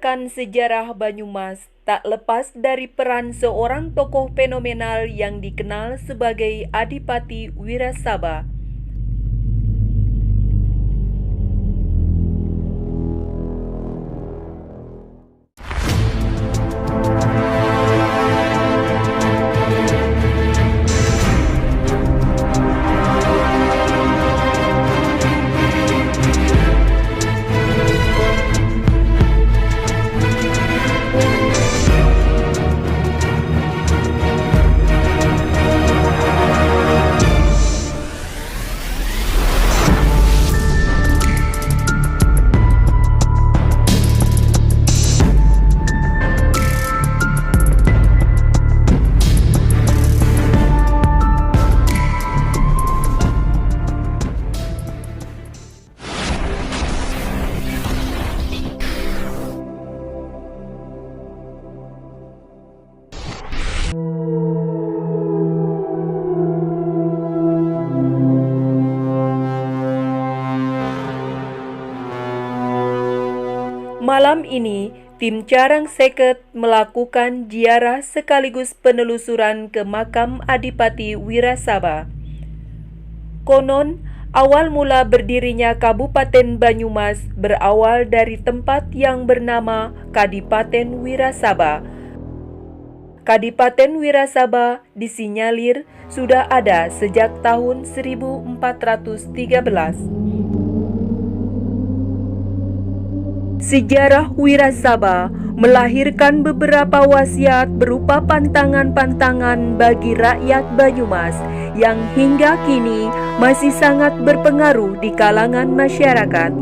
akan sejarah Banyumas tak lepas dari peran seorang tokoh fenomenal yang dikenal sebagai Adipati Wirasaba. Malam ini, tim Carang Seket melakukan ziarah sekaligus penelusuran ke makam Adipati Wirasaba. Konon, awal mula berdirinya Kabupaten Banyumas berawal dari tempat yang bernama Kadipaten Wirasaba. Kadipaten Wirasaba disinyalir sudah ada sejak tahun 1413. Sejarah Wirasaba melahirkan beberapa wasiat berupa pantangan-pantangan bagi rakyat Banyumas yang hingga kini masih sangat berpengaruh di kalangan masyarakat.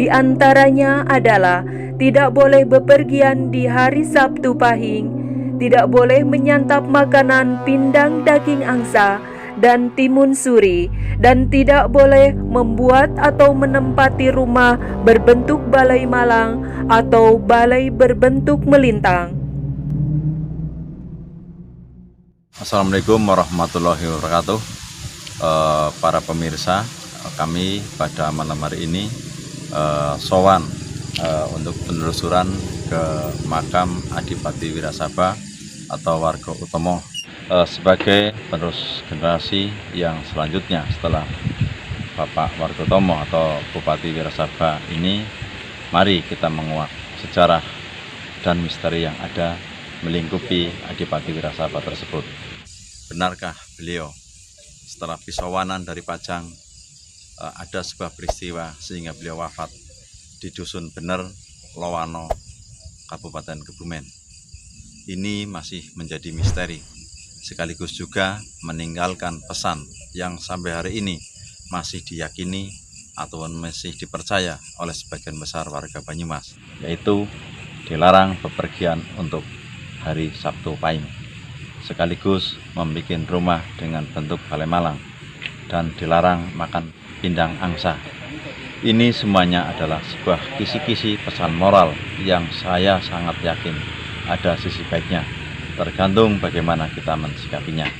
Di antaranya adalah tidak boleh bepergian di hari Sabtu Pahing, tidak boleh menyantap makanan pindang daging angsa dan timun suri, dan tidak boleh membuat atau menempati rumah berbentuk balai malang atau balai berbentuk melintang. Assalamualaikum warahmatullahi wabarakatuh. Para pemirsa, kami pada malam hari ini sowan untuk penelusuran ke makam Adipati Wirasaba atau Warga Utomo sebagai penerus generasi yang selanjutnya setelah Bapak Wargotomo atau Bupati Wirasaba ini. Mari kita menguak sejarah dan misteri yang ada melingkupi Adipati Wirasaba tersebut. Benarkah beliau setelah pisauanan dari Pajang ada sebuah peristiwa sehingga beliau wafat di Dusun Bener, Lowano, Kabupaten Kebumen? Ini masih menjadi misteri, sekaligus juga meninggalkan pesan yang sampai hari ini masih diyakini atau masih dipercaya oleh sebagian besar warga Banyumas, yaitu dilarang bepergian untuk hari Sabtu Pahing, sekaligus membuat rumah dengan bentuk balai malang, dan dilarang makan pindang angsa. Ini semuanya adalah sebuah kisi-kisi pesan moral yang saya sangat yakin ada sisi baiknya, tergantung bagaimana kita mensikapinya.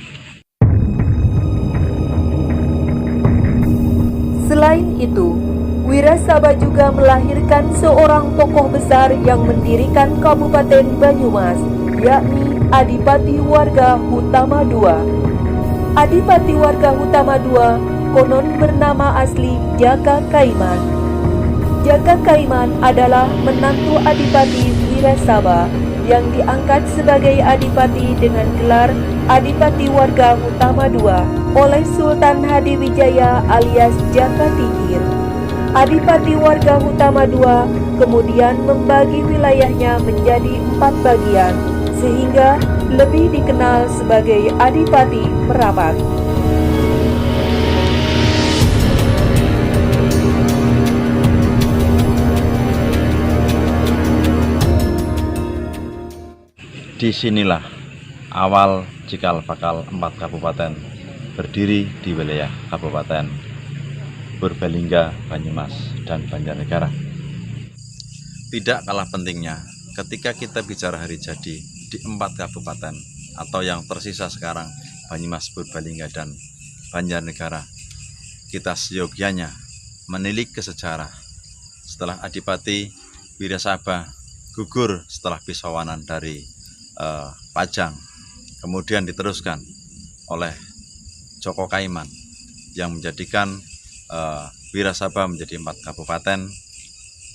Selain itu, Wirasaba juga melahirkan seorang tokoh besar yang mendirikan Kabupaten Banyumas, yakni Adipati Warga Utama II. Adipati Warga Utama II konon bernama asli Jaka Kaiman. Jaka Kaiman adalah menantu Adipati Wirasaba yang diangkat sebagai adipati dengan gelar Adipati Warga Utama II oleh Sultan Hadiwijaya alias Jaka Tingkir. Adipati Warga Utama II kemudian membagi wilayahnya menjadi 4 bagian, sehingga lebih dikenal sebagai Adipati Merapat. Disinilah awal cikal bakal 4 kabupaten berdiri di wilayah Kabupaten Purbalingga, Banyumas, dan Banjarnegara. Tidak kalah pentingnya ketika kita bicara hari jadi di 4 kabupaten atau yang tersisa sekarang, Banyumas, Purbalingga, dan Banjarnegara, kita seyogianya menilik ke sejarah. Setelah Adipati Wirasaba gugur setelah pisawanan dari Pajang, kemudian diteruskan oleh Joko Kaiman yang menjadikan Wirasaba menjadi 4 kabupaten.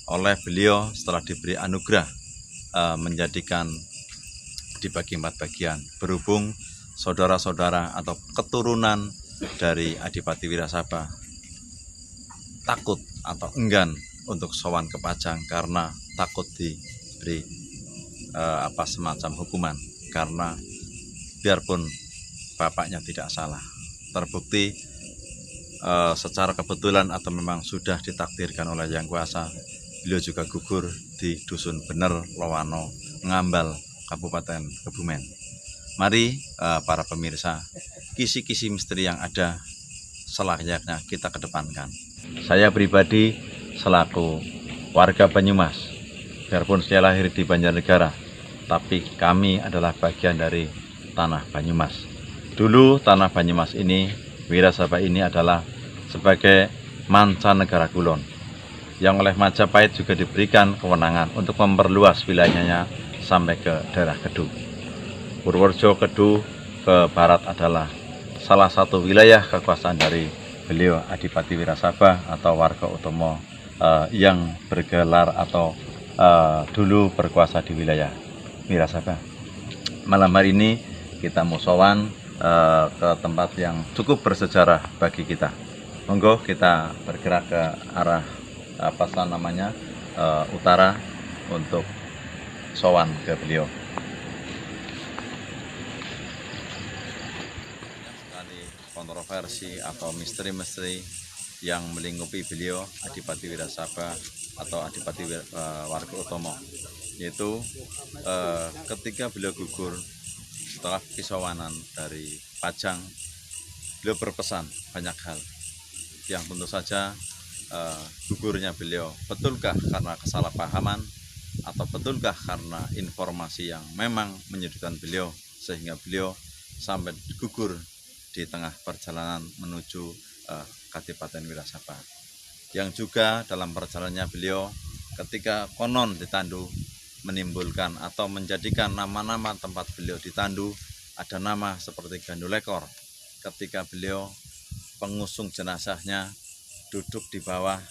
Oleh beliau setelah diberi anugerah menjadikan dibagi 4 bagian, berhubung saudara-saudara atau keturunan dari Adipati Wirasaba takut atau enggan untuk sowan ke Pajang karena takut diberi semacam hukuman, karena biarpun bapaknya tidak salah, terbukti secara kebetulan atau memang sudah ditakdirkan oleh Yang Kuasa, beliau juga gugur di Dusun Bener, Lowano, Ngambal, Kabupaten Kebumen. Mari para pemirsa, kisi-kisi misteri yang ada selayaknya kita kedepankan. Saya pribadi selaku warga Banyumas, biarpun saya lahir di Banjarnegara, tapi kami adalah bagian dari tanah Banyumas. Dulu tanah Banyumas ini, Wirasaba ini adalah sebagai mancanegara kulon, yang oleh Majapahit juga diberikan kewenangan untuk memperluas wilayahnya sampai ke daerah Kedu. Purworejo Kedu ke barat adalah salah satu wilayah kekuasaan dari beliau Adipati Wirasaba atau Warga Utomo yang bergelar atau dulu berkuasa di wilayah Wirasaba. Malam hari ini kita mau sowan ke tempat yang cukup bersejarah bagi kita. Monggo kita bergerak ke arah utara untuk sowan ke beliau. Sekali kontroversi atau misteri-misteri yang melingkupi beliau Adipati Wirasaba atau Adipati Warga Utomo, yaitu ketika beliau gugur setelah pisawanan dari Pajang, beliau berpesan banyak hal yang tentu saja gugurnya beliau betulkah karena kesalahpahaman atau betulkah karena informasi yang memang menyudutkan beliau sehingga beliau sampai gugur di tengah perjalanan menuju Kadipaten Wirasaba. Yang juga dalam perjalanannya beliau ketika konon ditandu menimbulkan atau menjadikan nama-nama tempat beliau ditandu, ada nama seperti Gandulekor ketika beliau pengusung jenazahnya duduk di bawah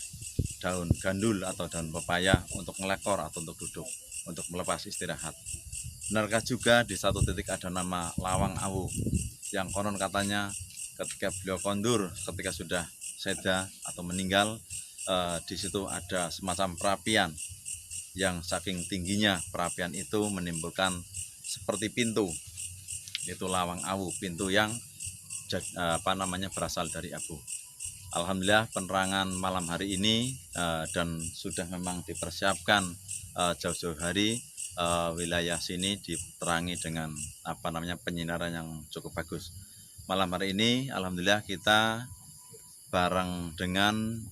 daun gandul atau daun pepaya untuk melekor atau untuk duduk, untuk melepas istirahat. Benarkah juga di satu titik ada nama Lawang Awu yang konon katanya ketika beliau kondur, ketika sudah seda atau meninggal, di situ ada semacam perapian yang saking tingginya perapian itu menimbulkan seperti pintu, yaitu Lawang Awu, pintu yang berasal dari abu. Alhamdulillah penerangan malam hari ini dan sudah memang dipersiapkan jauh-jauh hari, wilayah sini diterangi dengan penyinaran yang cukup bagus. Malam hari ini alhamdulillah kita bareng dengan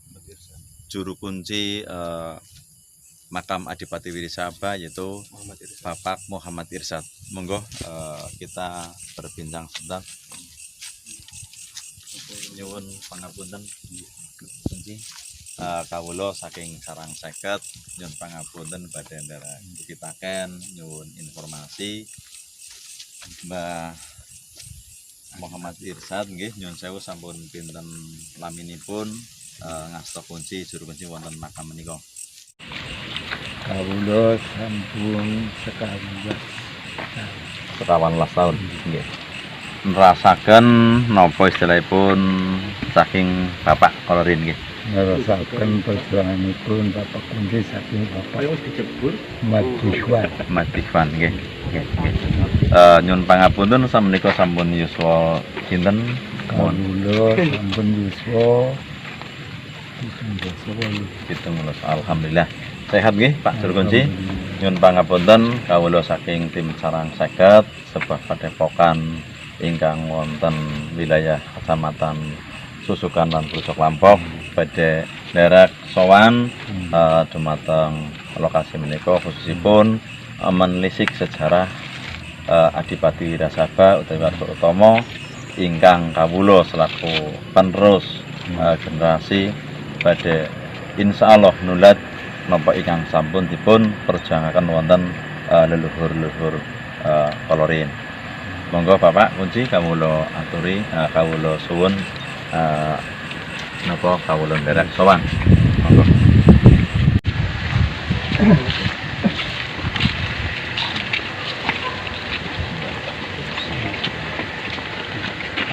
juru kunci makam Adipati Wirasaba yaitu Bapak Muhammad Irsad. Monggo kita berbincang sebentar. Nyuwun pangapunten kunci kawula saking sarang 50 nyuwun pangapunten badhe nderekaken nyuwun informasi Mbah Muhammad Irsad nggih, nyuwun sewu sampun pinten laminipun ngasta kunci juru kunci wonten makam menika. Kawula sampun sekawan tahun nggih. Nerasaken napa istilahipun saking Bapak kolorin nggih. nerasaken perjuanganipun Bapak Kunci saking Bapak Madihwan nggih. Nyuwun pangapunten samenika sampun yuswa sinten? Kawula sampun yuswa 17. Alhamdulillah. Sehat nggih Pak Juru Kunci. Nyuwun pangapunten kawula saking tim sarang 50 sebuah padepokan ingkang wonten wilayah Kecamatan Susukan lan Pucuk Lampok badhe nderek sowan dumateng lokasi menika khususipun menelisik sejarah Adipati Wirasaba utawi Warga Utomo ingkang kawula selaku penerus generasi badhe insyaallah nulat nopo ingkang sampun dipun perjuangaken wonten leluhur-leluhur kolorin. Monggo Bapak Kunci kawula aturi kawula suwun napa kawula nderek sowan. Monggo.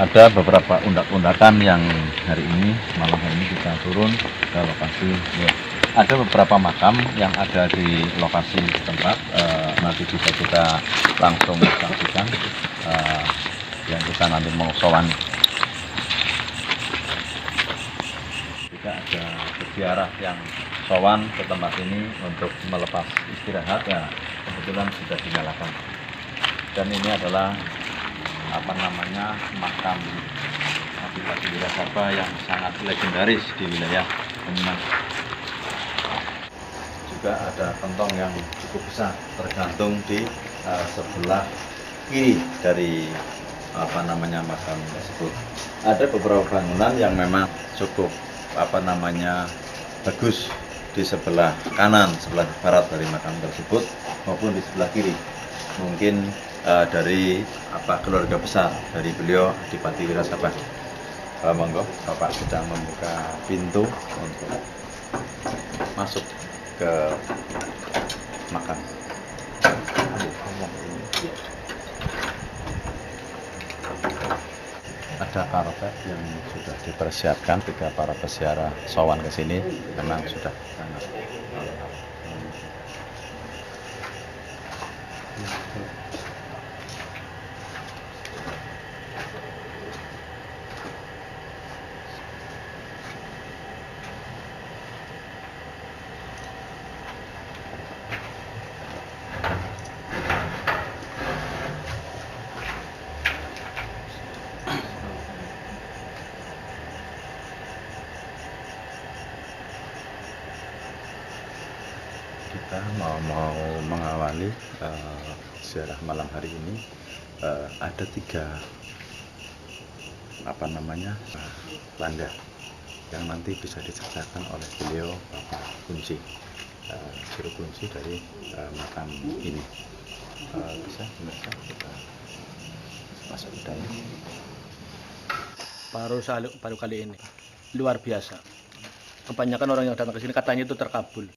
Ada beberapa undak-undakan yang hari ini malam hari ini kita turun ke lokasi. Ada beberapa makam yang ada di lokasi tempat, nanti bisa kita langsung saksikan yang kita nanti mau sowan. Jika ada peziarah yang sowan ke tempat ini untuk melepas istirahat, ya kebetulan sudah dinyalakan. Dan ini adalah makam Adipati Wirasaba yang sangat legendaris di wilayah Banyumas. Juga ada kentong yang cukup besar tergantung di sebelah kiri dari makam tersebut. Ada beberapa bangunan yang memang cukup bagus di sebelah kanan, sebelah barat dari makam tersebut maupun di sebelah kiri. Mungkin dari keluarga besar dari beliau Adipati Wirasaba. Monggo Bapak sedang membuka pintu untuk masuk ke makam. Ada karpet yang sudah dipersiapkan ketika para peziarah sowan ke sini, memang sudah sangat kita mau mengawali ziarah malam hari ini. Ada 3 langkah yang nanti bisa disaksikan oleh beliau Bapak Kunci, juru kunci dari makam ini. Bisa kita masuk ke dalam. Baru kali ini luar biasa. Kebanyakan orang yang datang ke sini katanya itu terkabul.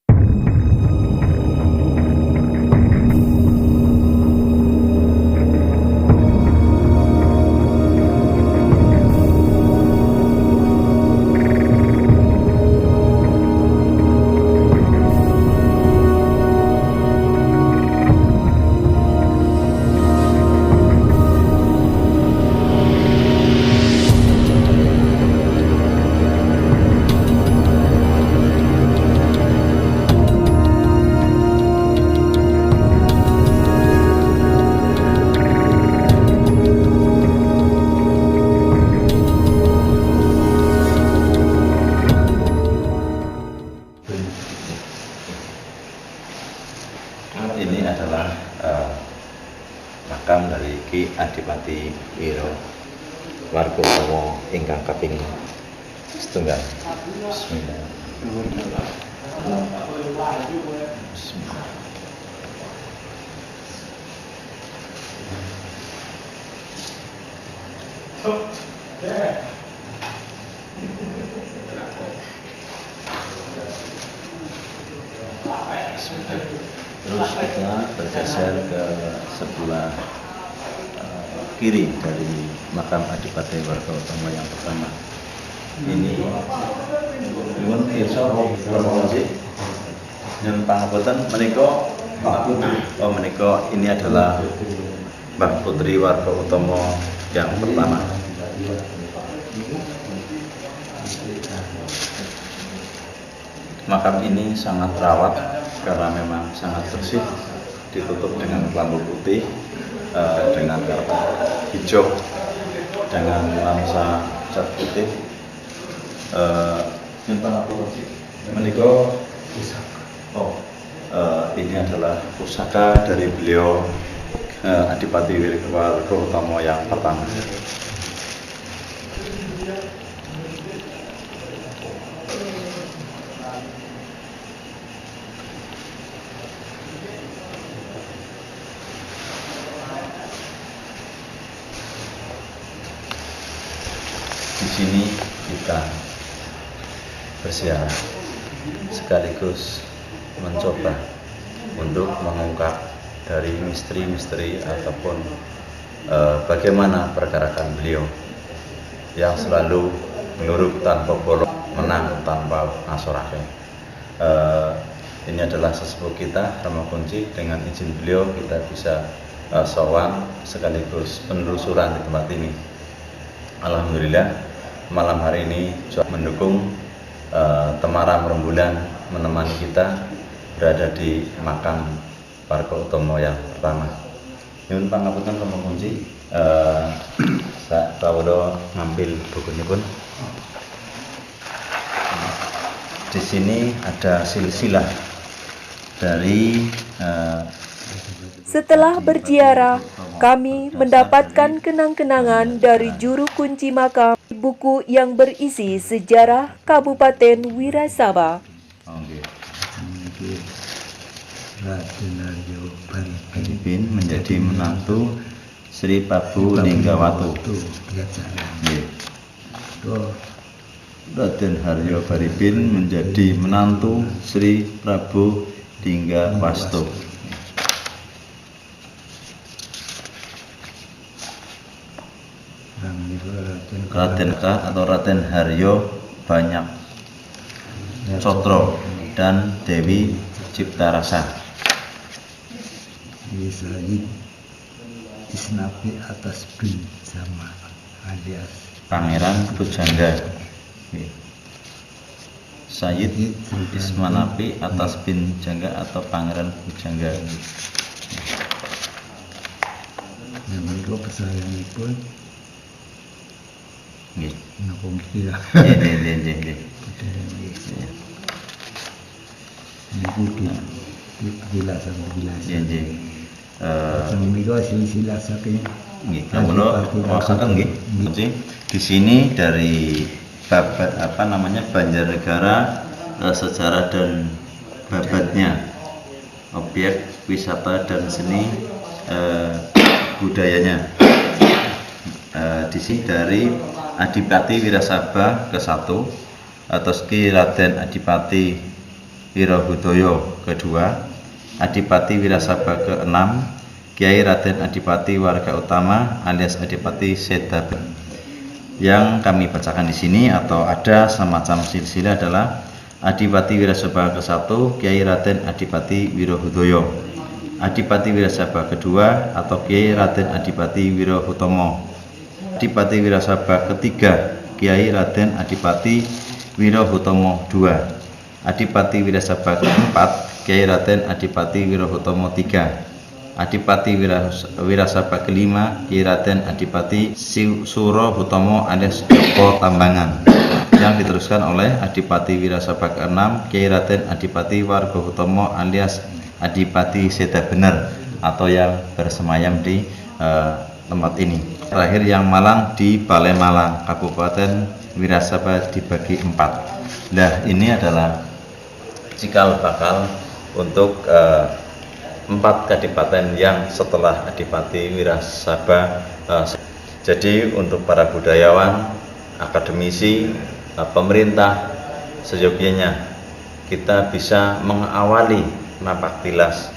Ini adalah makam dari Ki Adipati Wiro Wargotomo ingkang kaping setunggal. Bismillah. Bismillah. Terus kita bergeser ke sebelah kiri dari makam Adipati Wargotomo yang pertama. Ini nyuwun pirsa promosi nyuwun pangapunten menika ini adalah Mbah Putri Wargotomo yang pertama. Makam ini sangat rawat karena memang sangat bersih, ditutup dengan lampu putih, dengan karpet hijau, dengan lensa cat putih. Ini adalah pusaka dari beliau Adipati Wargotomo yang pertama. sini kita bersiarah sekaligus mencoba untuk mengungkap dari misteri-misteri ataupun bagaimana pergerakan beliau yang selalu nurut tanpa bolong, menang tanpa asorake. Ini adalah sesepuh kita, Rama Kunci. Dengan izin beliau kita bisa sowan sekaligus penelusuran di tempat ini. Alhamdulillah malam hari ini mendukung Temaram Rembulan menemani kita berada di makam Warga Utomo yang pertama. Nyuwun pangapunten Rama Kunci. Saya kawula ngambil bukunya pun. Di sini ada silsilah dari Setelah berziarah, kami mendapatkan kenang-kenangan dari juru kunci makam, buku yang berisi sejarah Kabupaten Wirasaba. Raden Haryo Baripin menjadi menantu Sri Prabu Ninggawatu. Raden Haryo Baripin menjadi menantu Sri Prabu Ninggawastu. Raden atau Raden Haryo Banyak Sotro dan Dewi Ciptarasa. Sayyid Isnapi atas bin Zama alias Pangeran Bujangga. Sayyid Ismanapi atas bin Jangga atau Pangeran Bujangga. yang menika pesayanipun Nggih. napa mesti ya. Nggih. Niku dilasan. Nggih. Menika silsilah saking Nggih, kawula waosaken nggih. Di sini dari Banjarnegara, sejarah dan babatnya, objek wisata dan seni budayanya. Di sini dari Adipati Wirasaba ke-1 atau Ki Raden Adipati Wirahudaya ke-2, Adipati Wirasaba ke-6, Kiai Raden Adipati Warga Utama alias Adipati Sedaben. Yang kami bacakan di sini atau ada semacam silsilah adalah Adipati Wirasaba ke-1 Kiai Raden Adipati Wirahudaya, Adipati Wirasaba ke-2 atau Kiai Raden Adipati Wirahutomo, Adipati Wirasaba ke-3 Kiai Raden Adipati Wirahutomo II, Adipati Wirasaba ke-4 Kiai Raden Adipati Wirahutomo III, Adipati Wirasaba ke-5 Kiai Raden Adipati Surohutomo alias Joko Tambangan. Yang diteruskan oleh Adipati Wirasaba ke-6 Kiai Raden Adipati Wargohutomo alias Adipati Sedabener atau yang bersemayam di tempat ini. Terakhir yang Malang di Balai Malang, Kabupaten Wirasaba dibagi 4. Nah, ini adalah cikal bakal untuk 4 kadipaten yang setelah Adipati Wirasaba. Jadi untuk para budayawan, akademisi, pemerintah seyogyanya kita bisa mengawali napak tilas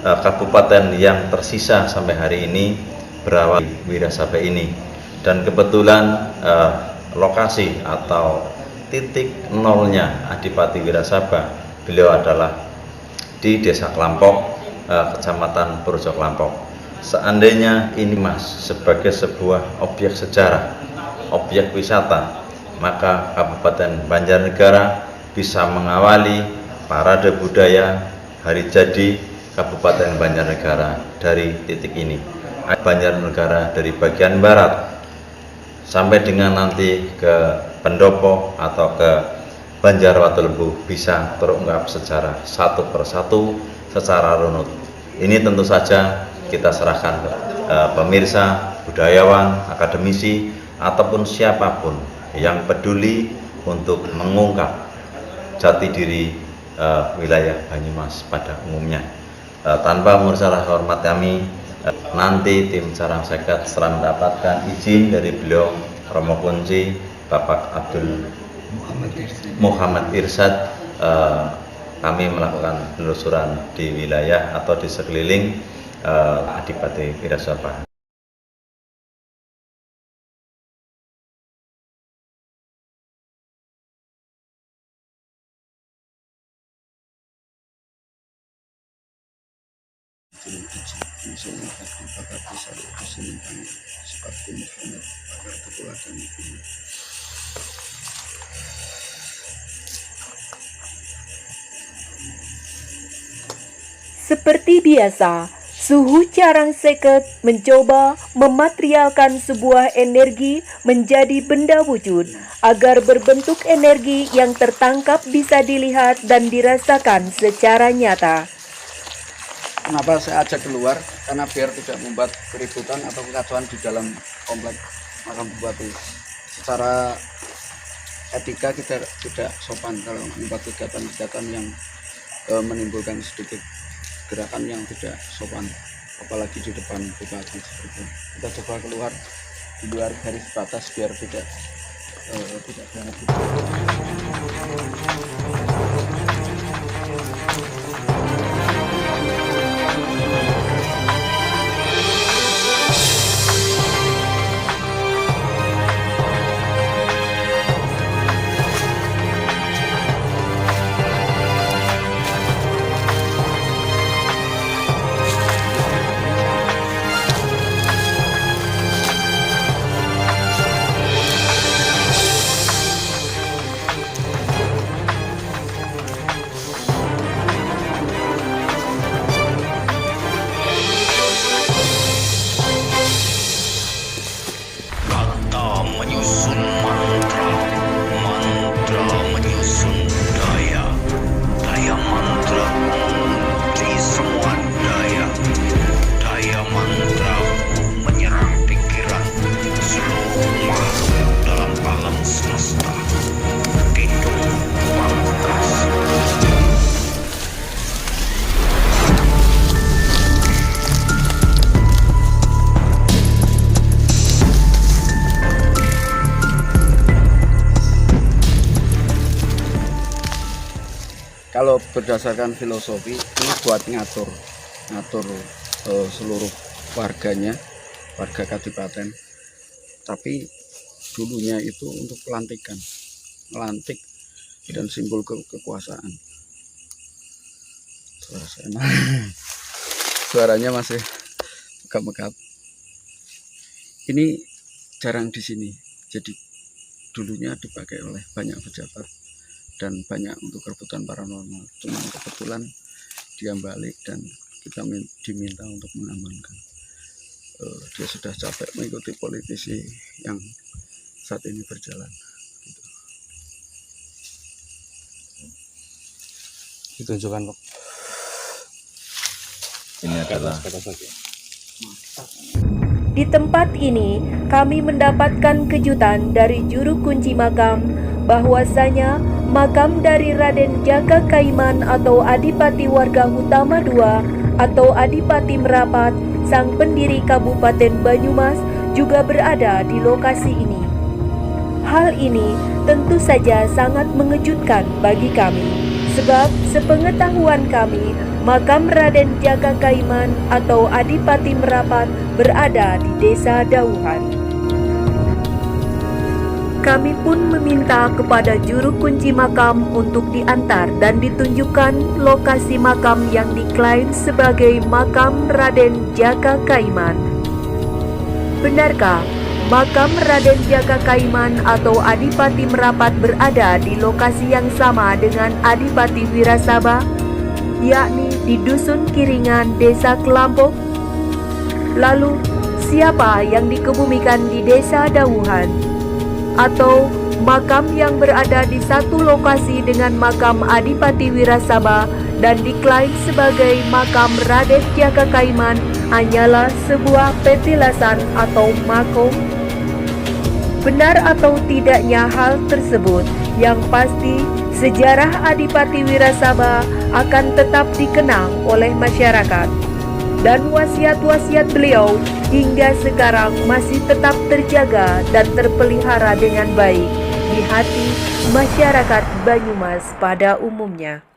kabupaten yang tersisa sampai hari ini berawal Wirasaba ini, dan kebetulan lokasi atau titik nolnya Adipati Wirasaba beliau adalah di Desa Klampok, Kecamatan Purjo Klampok. Seandainya ini sebagai sebuah objek sejarah, objek wisata, maka Kabupaten Banjarnegara bisa mengawali parade budaya hari jadi Kabupaten Banjarnegara dari titik ini. Banjarnegara dari bagian barat sampai dengan nanti ke Pendopo atau ke Banjarwatulebu bisa terungkap secara satu persatu secara runut. Ini tentu saja kita serahkan ke pemirsa, budayawan, akademisi, ataupun siapapun yang peduli untuk mengungkap jati diri wilayah Banyumas pada umumnya. Tanpa mursalah hormat kami, nanti tim Sarang Sekat setelah mendapatkan izin dari beliau Romo Kunci Bapak Abdul Muhammad Irsyad, kami melakukan penelusuran di wilayah atau di sekeliling Adipati Wirasaba. Seperti biasa, suhu carang seket mencoba mematerialkan sebuah energi menjadi benda wujud agar berbentuk energi yang tertangkap bisa dilihat dan dirasakan secara nyata. Kenapa saya ajak keluar? Karena biar tidak membuat keributan atau kekacauan di dalam komplek makam bupati. Secara etika kita tidak sopan kalau membuat kegiatan-kegiatan yang menimbulkan sedikit gerakan yang tidak sopan, apalagi di depan bupati seperti itu. Kita coba keluar di luar garis batas biar tidak banyak. Menyusun mantra, mantra menyusun daya, daya mantra mengunci semua daya, daya mantra menyerang pikiran seluruh makhluk dalam alam semesta. Kidung Pamungkas. Kalau berdasarkan filosofi ini buat ngatur seluruh warganya, warga Kadipaten. Tapi dulunya itu untuk pelantikan, melantik dan simbol kekuasaan. Suaranya masih megap-megap. Ini jarang di sini, jadi dulunya dipakai oleh banyak pejabat dan banyak untuk kerebutan paranormal. Cuma kebetulan dia balik dan kita diminta untuk mengamankan. Dia sudah capek mengikuti politisi yang saat ini berjalan. Ditunjukkan, Pak. Ini adalah Di tempat ini, kami mendapatkan kejutan dari juru kunci makam bahwasanya makam dari Raden Jaka Kaiman atau Adipati Warga Utama II atau Adipati Merapat, sang pendiri Kabupaten Banyumas, juga berada di lokasi ini. Hal ini tentu saja sangat mengejutkan bagi kami, sebab sepengetahuan kami, makam Raden Jaka Kaiman atau Adipati Merapat berada di Desa Dauhan. Kami pun meminta kepada juru kunci makam untuk diantar dan ditunjukkan lokasi makam yang diklaim sebagai makam Raden Jaka Kaiman. Benarkah makam Raden Jaka Kaiman atau Adipati Merapat berada di lokasi yang sama dengan Adipati Wirasaba, yakni di Dusun Kiringan, Desa Kelampok? Lalu, siapa yang dikebumikan di Desa Dauhan? Atau makam yang berada di satu lokasi dengan makam Adipati Wirasaba dan diklaim sebagai makam Raden Jaka Kaiman hanyalah sebuah petilasan atau makom? Benar atau tidaknya hal tersebut, yang pasti sejarah Adipati Wirasaba akan tetap dikenang oleh masyarakat, dan wasiat-wasiat beliau hingga sekarang masih tetap terjaga dan terpelihara dengan baik di hati masyarakat Banyumas pada umumnya.